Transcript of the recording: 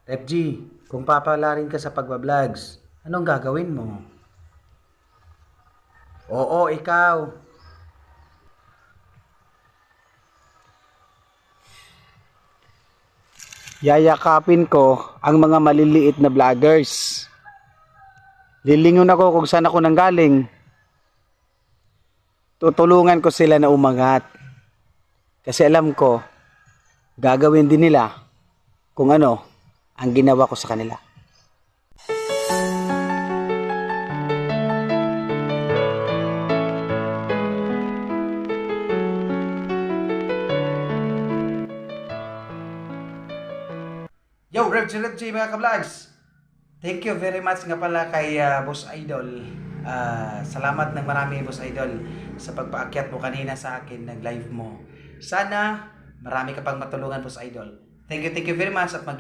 FG, kung papalarin ka sa pagbabloggs, anong gagawin mo? Oo, ikaw. Yayakapin ko ang mga maliliit na vloggers. Lilingon ako kung saan ako nanggaling. Tutulungan ko sila na umangat. Kasi alam ko, gagawin din nila kung ano ang ginawa ko sa kanila. Yo, Rev G mga ka-vlogs! Thank you very much nga pala kay Boss Idol. Salamat ng marami, Boss Idol, sa pagpaakyat mo kanina sa akin, nag-live mo. Sana marami ka pang matulungan, Boss Idol. Thank you very much at mag